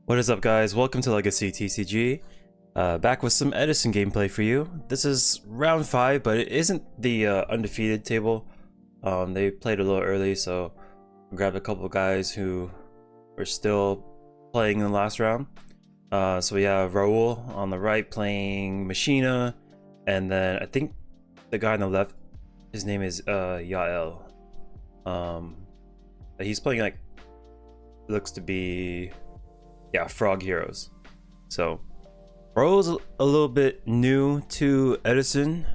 What is up, guys? Welcome to Legacy TCG. Back with some Edison gameplay for you. This is round 5, but it isn't the undefeated table. They played a little early, so I grabbed a couple of guys who were still playing in the last round. So we have Raul on the right playing Machina, and then I think the guy on the left, his name is Yael. He's playing like, looks to be, yeah, Frog Heroes. So Raul's a little bit new to Edison,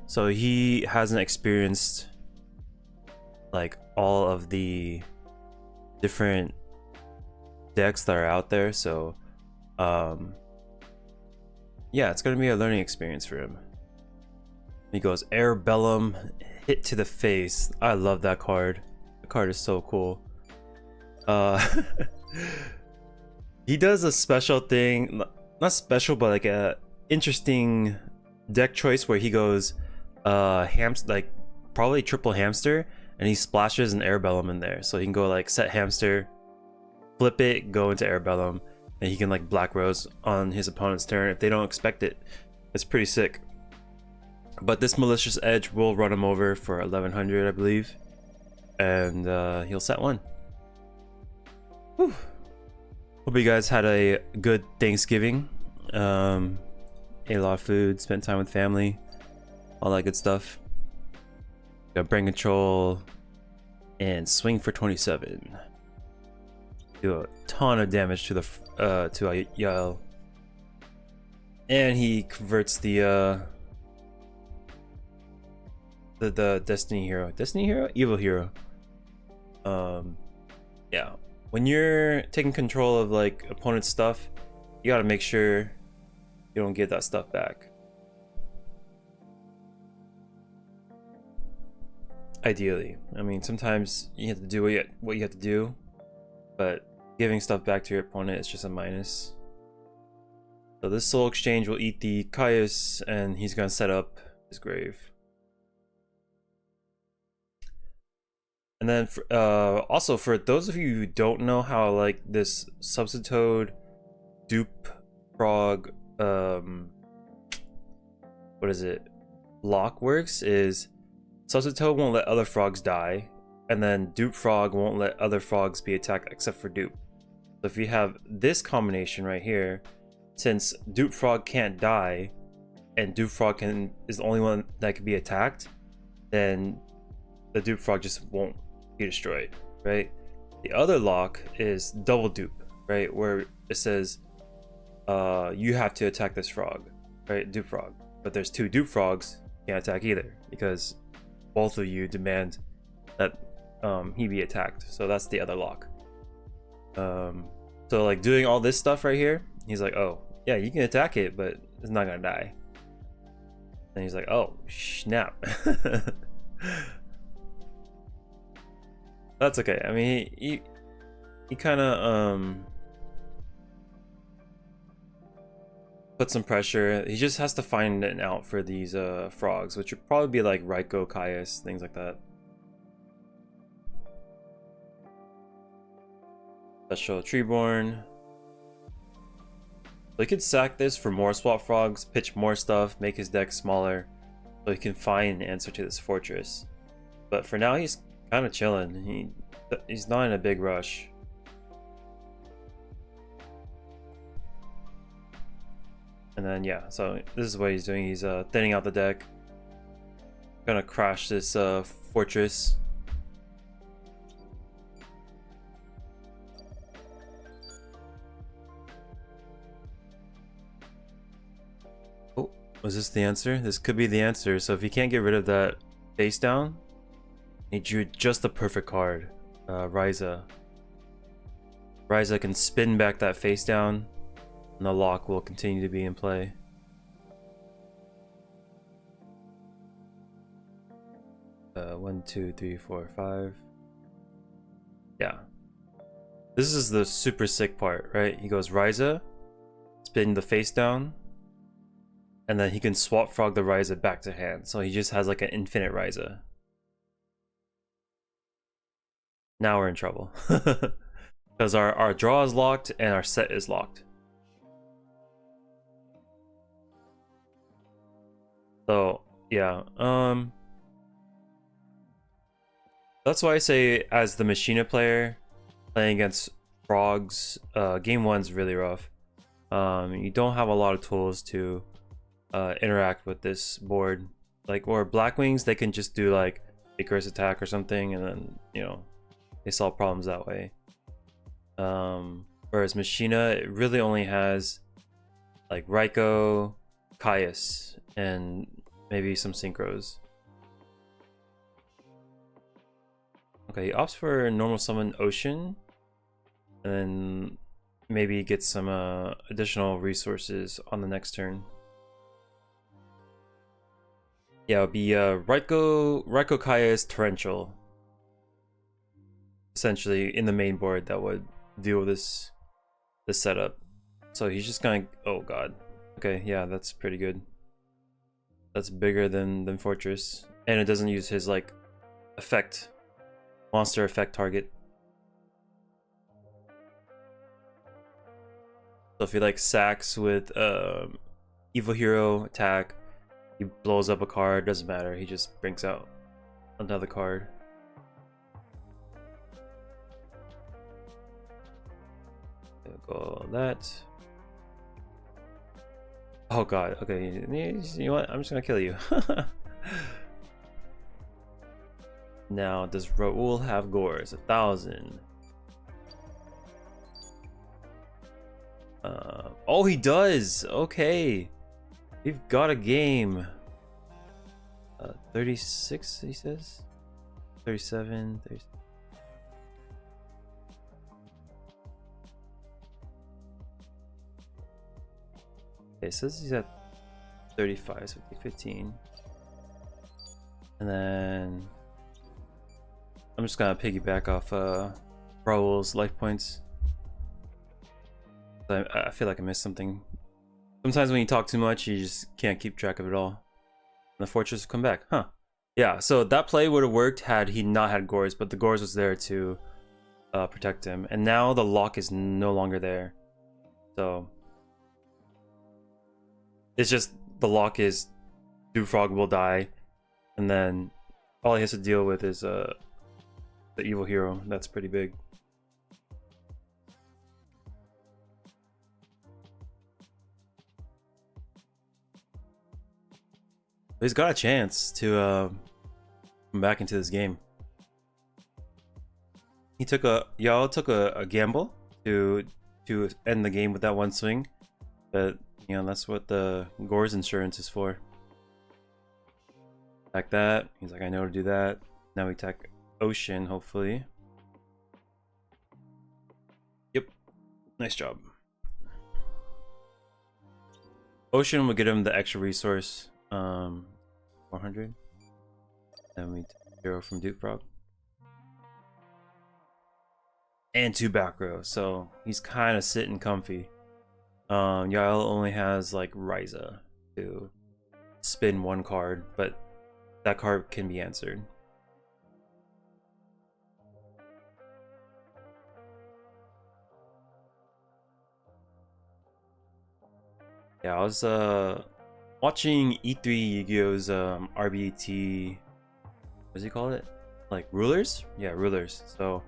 so he hasn't experienced like all of the different decks that are out there. So yeah, it's gonna be a learning experience for him. He goes Air Bellum, hit to the face. I love that card. The card is so cool. He does a special thing, not special, but like a interesting deck choice where he goes like probably triple hamster, and he splashes an Air Bellum in there, so he can go like set hamster, flip it, go into Air Bellum, and he can like Black Rose on his opponent's turn if they don't expect it. It's pretty sick. But this Malicious Edge will run him over for 1100, I believe, and he'll set one. Whew. Hope you guys had a good Thanksgiving. Ate a lot of food, spent time with family, all that good stuff. Got brain control and swing for 27. Do a ton of damage to the to Yael, and he converts the Destiny Hero, Evil Hero. Yeah. When you're taking control of like opponent's stuff, you gotta make sure you don't get that stuff back. Ideally, I mean, sometimes you have to do what you have to do, but giving stuff back to your opponent is just a minus. So this Soul Exchange will eat the Caius, and he's gonna set up his grave. And then also for those of you who don't know how like this Substitute dupe frog what is it, lock works, is Substitute won't let other frogs die, and then dupe frog won't let other frogs be attacked except for dupe. So if you have this combination right here, since dupe frog can't die and dupe frog is the only one that can be attacked, then the dupe frog just won't be destroyed, right? The other lock is double dupe, right, where it says you have to attack this frog, right, dupe frog, but there's two dupe frogs, can't attack either because both of you demand that he be attacked. So that's the other lock. So like doing all this stuff right here, he's like, oh yeah, you can attack it, but it's not gonna die. And he's like, oh snap. That's okay. I mean, he kind of put some pressure. He just has to find an out for these frogs, which would probably be like Raiko, Caius, things like that. Special Treeborn. So he could sack this for more swap frogs, pitch more stuff, make his deck smaller, so he can find an answer to this fortress. But for now, he's kind of chilling. He's not in a big rush. And then yeah, so this is what he's doing. He's thinning out the deck. Gonna crash this fortress. Oh, was this the answer? This could be the answer. So if he can't get rid of that face down, he drew just the perfect card. Ryza can spin back that face down, and the lock will continue to be in play. One, two, three, four, five. Yeah. This is the super sick part, right? He goes Ryza, spin the face down, and then he can swap frog the Ryza back to hand. So he just has like an infinite Ryza. Now we're in trouble. because our draw is locked and our set is locked. So yeah, that's why I say as the Machina player playing against frogs, game one's really rough. You don't have a lot of tools to interact with this board. Like, or Blackwings, they can just do like Icarus attack or something, and then, you know, they solve problems that way. Whereas Machina, it really only has like Raiko, Caius, and maybe some synchros. Okay, he opts for normal summon Ocean, and then maybe get some additional resources on the next turn. Yeah, it'll be Raiko Caius Torrential. Essentially in the main board that would deal with this setup. So he's just gonna, oh god. Okay, yeah, that's pretty good. That's bigger than Fortress. And it doesn't use his like effect, monster effect target. So if he like sacks with Evil Hero attack, he blows up a card, doesn't matter, he just brings out another card. Go that. Oh god, okay, you know what, I'm just gonna kill you. Now, does Raul have Gores? 1,000. Oh, he does! Okay. We've got a game. 36, he says? 37, 36. Okay, it says he's at 35, so 15. And then I'm just gonna piggyback off Raul's life points. I feel like I missed something. Sometimes when you talk too much, you just can't keep track of it all. And the Fortress will come back, huh? Yeah, so that play would have worked had he not had Gores, but the Gores was there to protect him. And now the lock is no longer there. So it's just the lock is Do Frog will die, and then all he has to deal with is the Evil Hero. That's pretty big. But he's got a chance to come back into this game. He took Yao took a gamble to end the game with that one swing, but you know that's what the Gores insurance is for. Attack that. He's like, I know to do that. Now we attack Ocean, hopefully. Yep. Nice job. Ocean will get him the extra resource. 400. Then we take 0 from Duke Frog. And 2 back row, so he's kind of sitting comfy. Yael only has like Ryza to spin 1 card, but that card can be answered. Yeah, I was watching E3 Yugioh's RBT, what does he call it? Like rulers? Yeah, rulers. So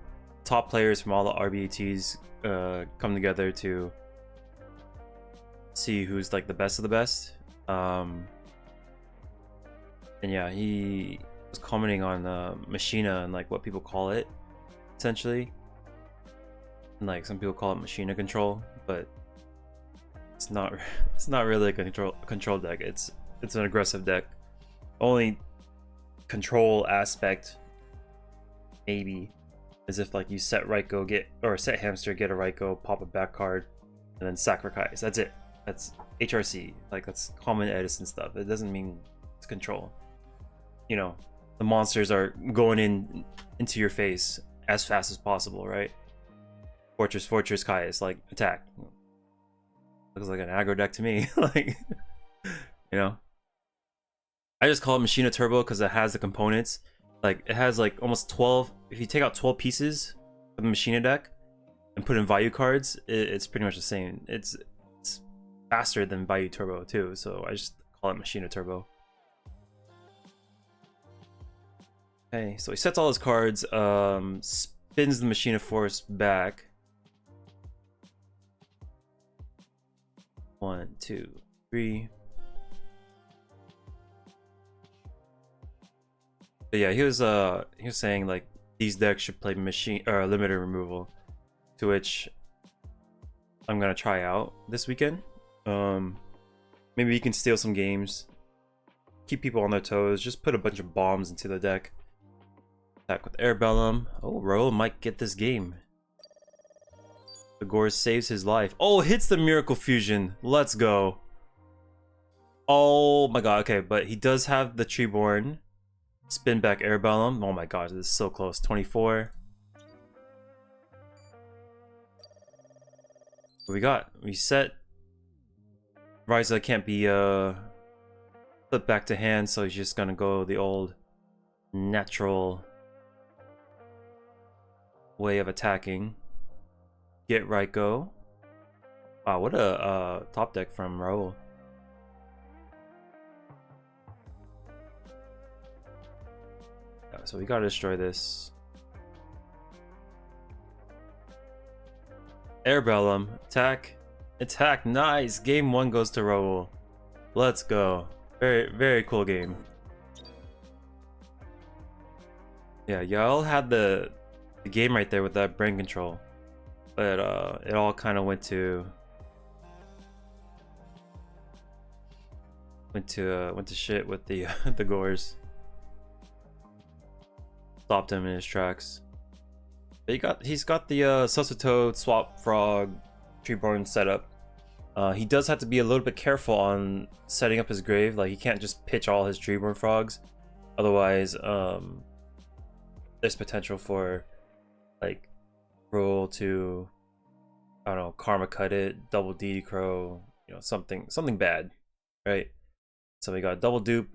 top players from all the RBTs come together to see who's like the best of the best. And yeah, he was commenting on Machina and like what people call it, essentially. And like some people call it Machina control, but it's not really a control deck. It's an aggressive deck. Only control aspect maybe is if like you set Raiko, set Hamster, get a Raiko, pop a back card, and then sacrifice. That's it. That's HRC. Like that's common Edison stuff. It doesn't mean it's control. You know, the monsters are going into your face as fast as possible, right? Fortress, Caius, like attack. Looks like an aggro deck to me. Like, you know, I just call it Machina Turbo because it has the components. Like it has like almost 12. If you take out 12 pieces of the Machina deck, and put in value cards, it's pretty much the same. It's faster than value turbo too, so I just call it Machina turbo. Okay, so he sets all his cards, spins the Machina Force back. 1, 2, 3. But yeah, he was saying like these decks should play machine or limited removal, to which I'm gonna try out this weekend. Maybe you can steal some games, keep people on their toes, just put a bunch of bombs into the deck. Attack with Air Bellum. Oh, Raul might get this game. The Gore saves his life. Oh, hits the Miracle Fusion. Let's go. Oh my god, okay, but he does have the Treeborn. Spin back Air Bellum. Oh my god, this is so close. 24. What we got? Reset. Ryza can't be flipped back to hand, so he's just gonna go the old natural way of attacking. Get right, go. Wow, what a top deck from Raul. So we gotta destroy this. Air Bellum, attack, attack, nice. Game 1 goes to Raul. Let's go. Very, very cool game. Yeah, y'all had the game right there with that brain control, but it all kind of went to shit with the the Gores. Stopped him in his tracks. But he's got the Susatoad, Swap Frog, Treeborn setup. He does have to be a little bit careful on setting up his grave. Like, he can't just pitch all his Treeborn frogs, otherwise there's potential for like roll to, I don't know, karma cut it, double DD crow, you know, something bad, right? So we got double dupe.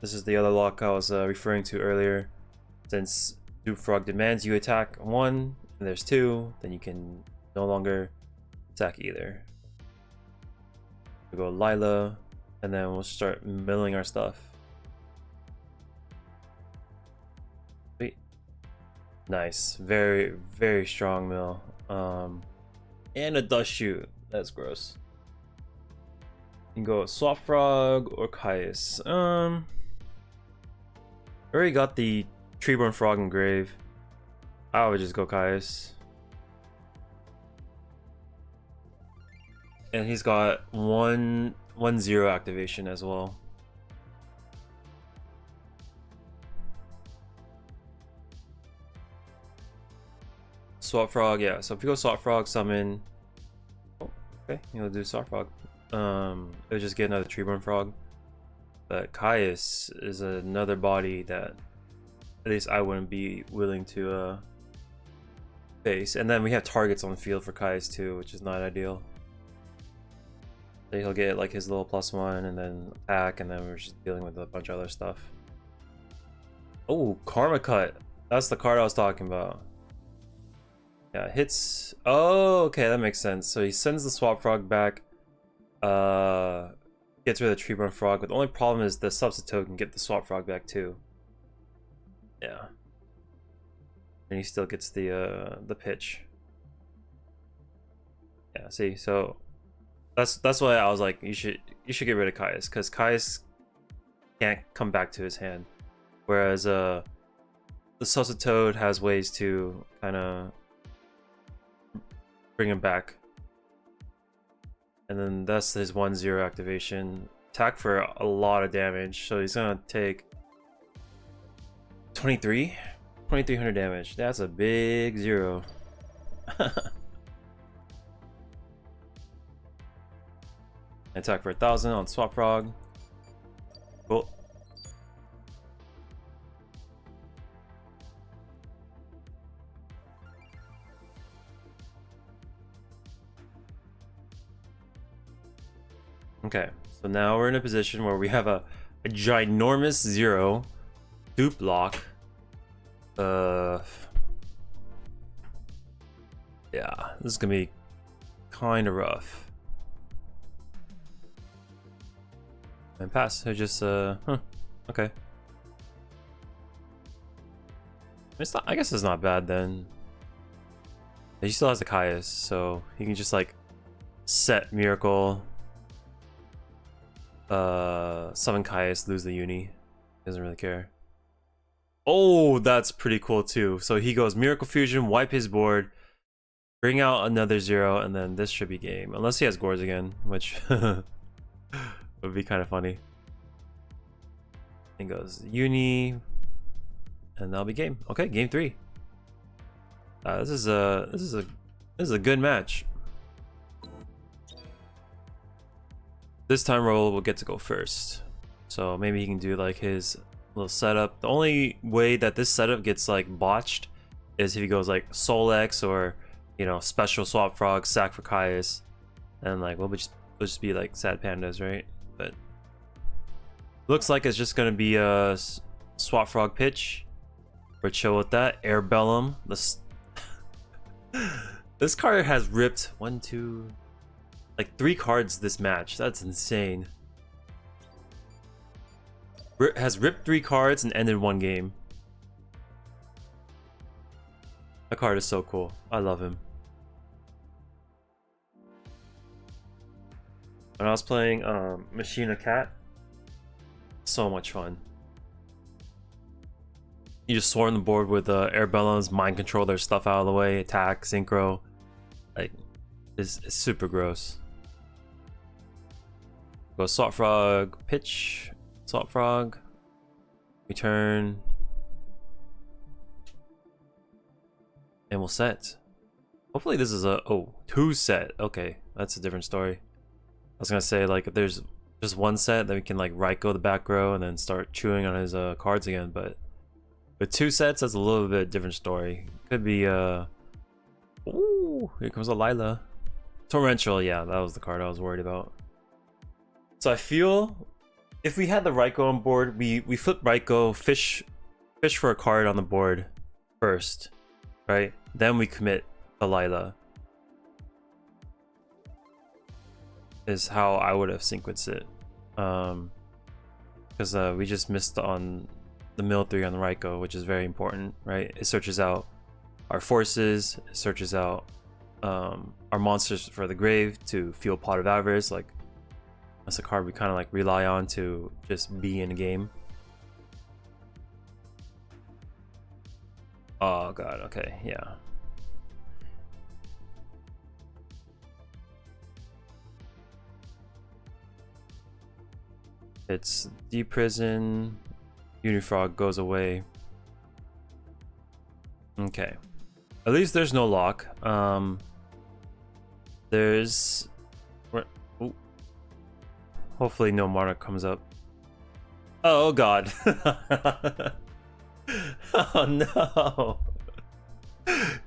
This is the other lock I was referring to earlier. Since Dupe Frog demands you attack 1 and there's 2, then you can no longer attack either. We go Lila, and then we'll start milling our stuff. Sweet. Nice. Very, very strong mill. And a dust shoot. That's gross. You can go Swap Frog or Caius. I already got the Treeborn Frog and Grave. I would just go Caius. And he's got 1/0 activation as well. Swap Frog, yeah. So if you go Swap Frog, summon. Oh, okay, you'll do Swap Frog. It'll just get another Treeborn Frog. But Caius is another body that at least I wouldn't be willing to face. And then we have targets on the field for Caius too, which is not ideal. So he'll get like his little +1 and then attack, and then we're just dealing with a bunch of other stuff. Oh, Karma Cut. That's the card I was talking about. Yeah, hits. Oh, okay, that makes sense. So he sends the Swap Frog back. Gets rid of the Treeborn Frog, but the only problem is the Substitute can get the Swap Frog back too. Yeah. And he still gets the pitch. Yeah, see, so that's why I was like, you should get rid of Caius, because Caius can't come back to his hand. Whereas the Susatoad has ways to kind of bring him back. And then that's his 1/0 activation. Attack for a lot of damage. So he's gonna take 2300 damage. That's a big 0. Attack for 1000 on Swap Frog. Cool. Okay, so now we're in a position where we have a ginormous 0 dupe lock. Yeah. this is gonna be kind of rough. And pass. I just okay. It's not, I guess it's not bad then. He still has the Caius, so he can just like set Miracle, summon Caius, lose the Uni. Doesn't really care. Oh, that's pretty cool too. So he goes Miracle Fusion, wipe his board, bring out another 0, and then this should be game. Unless he has Gores again, which would be kind of funny. And goes Uni, and that'll be game. Okay, game 3. This is a good match. This time Roll will get to go first, so maybe he can do like his little setup. The only way that this setup gets like botched is if he goes like Soul X or, you know, special Swap Frog, sack for Caius, and like we'll just be like sad pandas, right? But looks like it's just gonna be a Swap Frog pitch. We're chill with that. Air Bellum. This card has ripped 1, 2, like 3 cards this match. That's insane. Has ripped 3 cards and ended 1 game. That card is so cool. I love him. When I was playing Machina Cat, so much fun. You just swarm the board with air bellums, mind control their stuff out of the way, attack, synchro. Like, it's super gross. Go Swap Frog, pitch, Swap Frog, return, and we'll set. Hopefully this is a 2 set. Okay, that's a different story. I was gonna say like if there's just 1 set, then we can like Raiko the back row and then start chewing on his cards again. But with 2 sets, that's a little bit different story. Could be ooh, here comes a Lila. Torrential, yeah, that was the card I was worried about. So I feel if we had the Raiko on board, we flip Raiko, fish for a card on the board first, right? Then we commit the Lila. Is how I would have sequenced it. Because we just missed on the mill 3 on the Raiko, which is very important, right? It searches out our forces, it searches out our monsters for the grave to fuel Pot of Avarice. Like, that's a card we kind of like rely on to just be in a game. Oh god, okay, yeah. It's deprison, Unifrog goes away. Okay. At least there's no lock. There's... Ooh. Hopefully no Monarch comes up. Oh god. Oh no.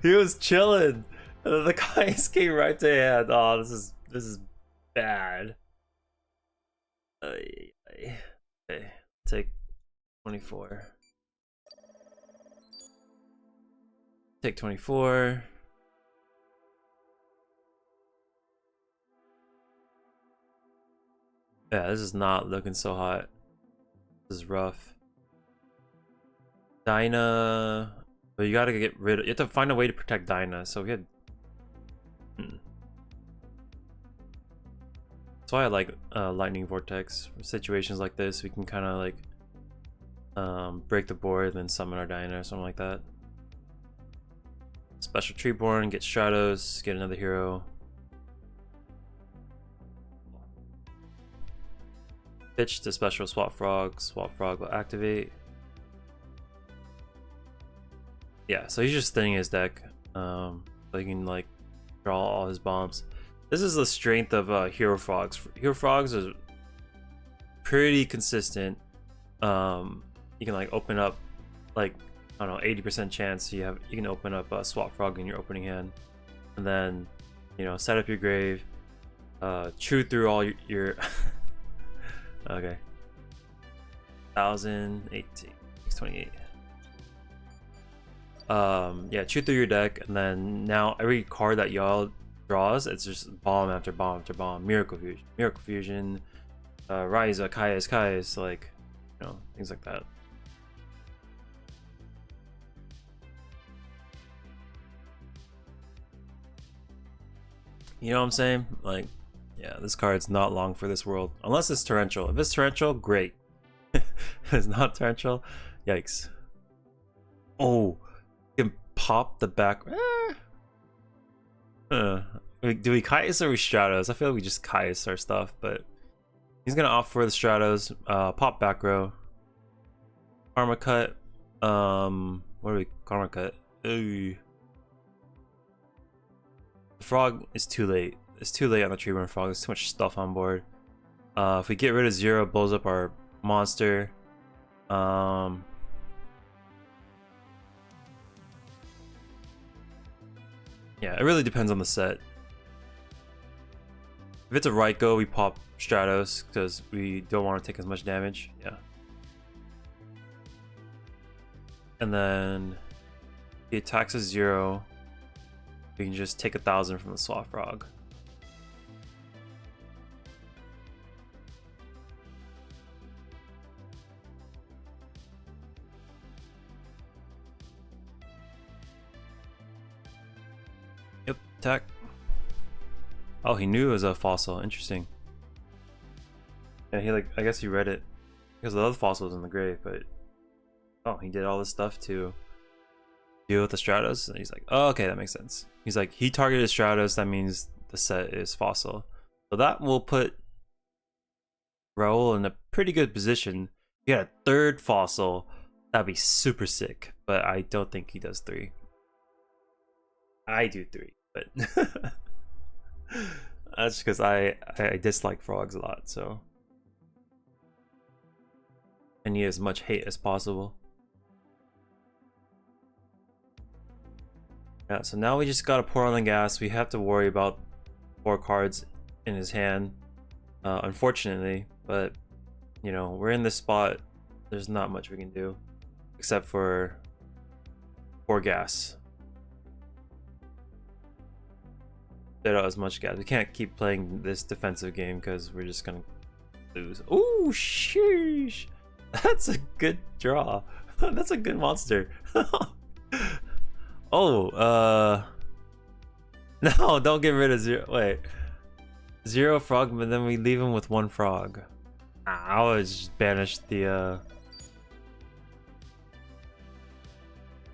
He was chilling. And then the guy came right to hand. Oh, this is bad. Okay, take 24. Take 24. Yeah, this is not looking so hot. This is rough. Dinah, but you gotta get rid of. You have to find a way to protect Dinah. So we had. That's why I like Lightning Vortex. For situations like this, we can kind of like break the board, then summon our Dinah or something like that. Special Treeborn, get Stratos, get another hero. Pitch to special Swap Frog will activate. Yeah, so he's just thinning his deck, so he can like draw all his bombs. This is the strength of Hero Frogs. Hero Frogs is pretty consistent. You can like open up like, I don't know, 80% chance you can open up a Swap Frog in your opening hand, and then, you know, set up your grave, chew through all your okay. 1000, 18, 628. Yeah, chew through your deck, and then now every card that y'all draws, it's just bomb after bomb after bomb. Miracle Fusion, Ryza, Kaius, like, you know, things like that. You know what I'm saying? Like, yeah, this card's not long for this world. Unless it's torrential. If it's torrential, great. If it's not torrential, yikes. Oh, you can pop the back. Do we Kaius or we Stratos? I feel like we just Kaius our stuff, but he's gonna opt for the Stratos. Pop back row. Karma cut. What do we Karma cut? Ooh. The frog is too late. It's too late on the treatment frog. There's too much stuff on board. If we get rid of 0, it blows up our monster. Yeah, it really depends on the set. If it's a right go, we pop Stratos because we don't want to take as much damage. Yeah. And then he attacks a 0. We can just take 1,000 from the Swap Frog. Yep, attack. Oh, he knew it was a fossil. Interesting. Yeah, he I guess he read it because the other fossil was in the grave, but oh, he did all this stuff to deal with the Stratos, and he's like, oh, okay, that makes sense. He's like, he targeted Stratos, that means the set is fossil. So that will put Raul in a pretty good position. He got a 3rd fossil. That'd be super sick, but I don't think he does 3. I do 3, but that's because I dislike frogs a lot, so I need as much hate as possible. Yeah, so now we just gotta pour on the gas. We have to worry about 4 cards in his hand, unfortunately, but you know, we're in this spot. There's not much we can do except for pour gas. Get out as much gas. We can't keep playing this defensive game because we're just gonna lose. Ooh, sheesh! That's a good draw. That's a good monster. Oh, no, don't get rid of 0. Wait, 0 frog, but then we leave him with 1 frog. I would just banish the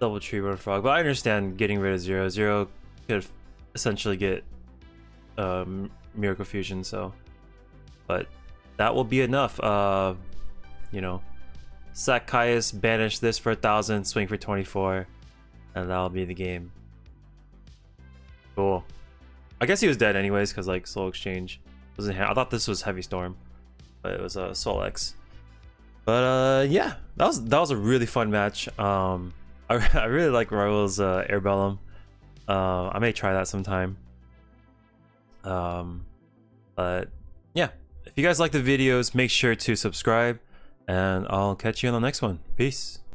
double treatment frog, but I understand getting rid of 0. 0 could essentially get Miracle Fusion, so, but that will be enough. You know, sack Kaius, banish this for 1,000, swing for 24. And that'll be the game. Cool. I guess he was dead anyways, because like Soul Exchange wasn't. I thought this was Heavy Storm, but it was a Soul X. But yeah, that was a really fun match. I really like Raul's Airbellum. I may try that sometime. But yeah, if you guys like the videos, make sure to subscribe, and I'll catch you on the next one. Peace.